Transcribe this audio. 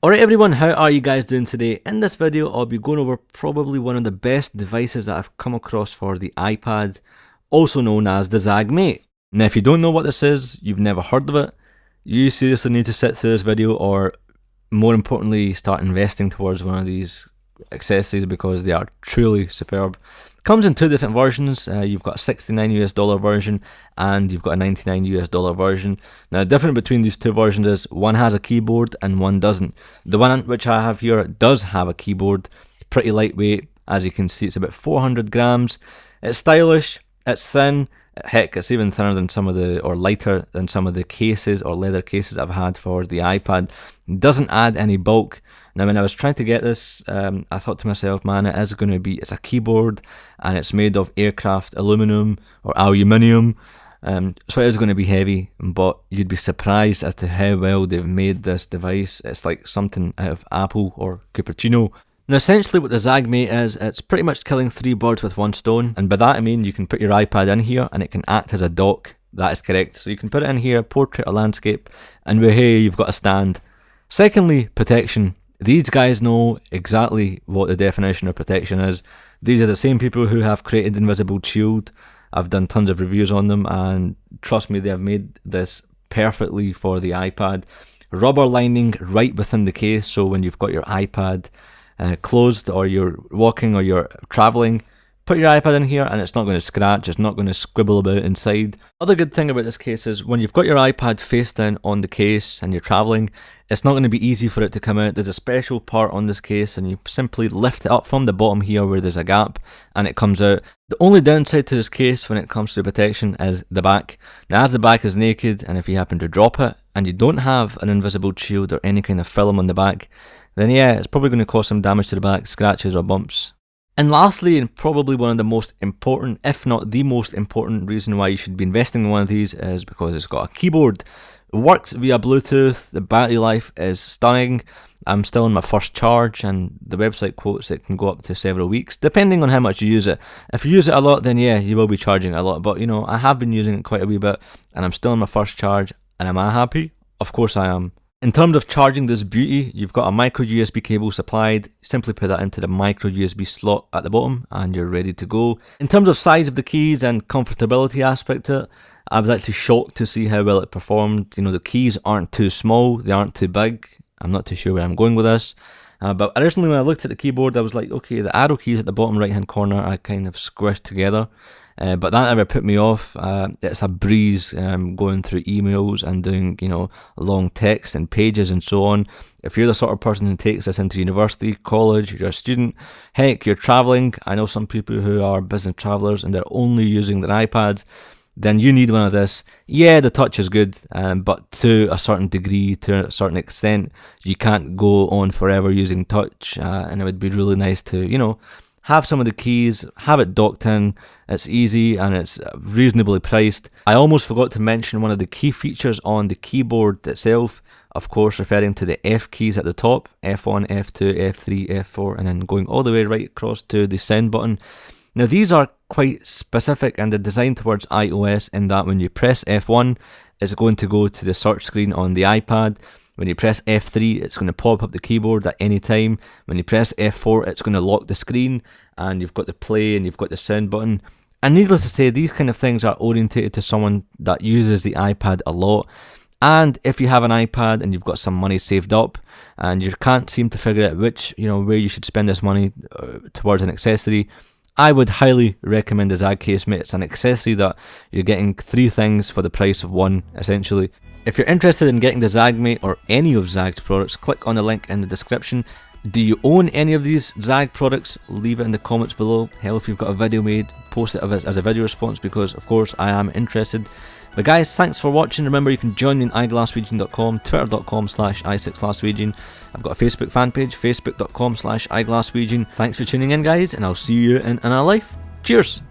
Alright everyone, how are you guys doing today? In this video I'll be going over probably one of the best devices that I've come across for the iPad, also known as the ZaggMate. Now if you don't know what this is, you've never heard of it, you seriously need to sit through this video, or more importantly start investing towards one of these accessories because they are truly superb. It comes in two different versions. You've got a $69 version and you've got a $99 version. Now the difference between these two versions is one has a keyboard and one doesn't. The one which I have here does have a keyboard, pretty lightweight. As you can see, it's about 400 grams. It's stylish, it's thin, heck it's even thinner than some of the, or lighter than some of the cases or leather cases I've had for the iPad. It doesn't add any bulk. Now when I was trying to get this, I thought to myself, man, it's a keyboard and it's made of aircraft aluminum or aluminium, so it is going to be heavy, but you'd be surprised as to how well they've made this device. It's like something out of Apple or Cupertino. Now essentially what the ZaggMate is, it's pretty much killing three birds with one stone, and by that I mean you can put your iPad in here and it can act as a dock. That is correct. So you can put it in here, portrait or landscape, and hey, you've got a stand. Secondly, protection. These guys know exactly what the definition of protection is. These are the same people who have created Invisible Shield. I've done tons of reviews on them and trust me, they have made this perfectly for the iPad. Rubber lining right within the case, so when you've got your iPad closed or you're walking or you're traveling, put your iPad in here and it's not going to scratch, it's not going to squibble about inside. Other good thing about this case is when you've got your iPad face down on the case and you're traveling, it's not going to be easy for it to come out. There's a special part on this case and you simply lift it up from the bottom here where there's a gap and it comes out. The only downside to this case when it comes to protection is the back. Now as the back is naked and if you happen to drop it and you don't have an invisible shield or any kind of film on the back, then yeah, it's probably going to cause some damage to the back, scratches or bumps. And lastly, and probably one of the most important, if not the most important reason why you should be investing in one of these is because it's got a keyboard. It works via Bluetooth, the battery life is stunning. I'm still on my first charge and the website quotes it can go up to several weeks, depending on how much you use it. If you use it a lot, then yeah, you will be charging a lot. But you know, I have been using it quite a wee bit and I'm still on my first charge. And am I happy? Of course I am. In terms of charging this beauty, you've got a micro USB cable supplied. Simply put that into the micro USB slot at the bottom and you're ready to go. In terms of size of the keys and comfortability aspect to it, I was actually shocked to see how well it performed. You know, the keys aren't too small, they aren't too big. I'm not too sure where I'm going with this. But originally when I looked at the keyboard, I was like, okay, the arrow keys at the bottom right hand corner are kind of squished together. But that never put me off. It's a breeze going through emails and doing, you know, long text and pages and so on. If you're the sort of person who takes this into university, college, you're a student, heck, you're traveling. I know some people who are business travelers and they're only using their iPads. Then you need one of this. Yeah, the touch is good, but to a certain degree, to a certain extent, you can't go on forever using touch, and it would be really nice to, you know, have some of the keys, have it docked in. It's easy and it's reasonably priced. I almost forgot to mention one of the key features on the keyboard itself, of course referring to the F keys at the top, F1, F2, F3, F4, and then going all the way right across to the send button. Now these are quite specific and they're designed towards iOS in that when you press F1, it's going to go to the search screen on the iPad. When you press F3, it's going to pop up the keyboard at any time. When you press F4, it's going to lock the screen and you've got the play and you've got the sound button. And needless to say, these kind of things are orientated to someone that uses the iPad a lot. And if you have an iPad and you've got some money saved up and you can't seem to figure out which, you know, where you should spend this money towards an accessory, I would highly recommend the ZaggCasemate. It's an accessory that you're getting three things for the price of one, essentially. If you're interested in getting the ZaggMate or any of Zagg's products, click on the link in the description. Do you own any of these Zagg products? Leave it in the comments below. Hell, if you've got a video made, post it as a video response because, of course, I am interested. But guys, thanks for watching. Remember, you can join me on iGlaswegian.com, twitter.com/iGlaswegian. I've got a Facebook fan page, facebook.com/iGlaswegian. Thanks for tuning in, guys, and I'll see you in another life. Cheers!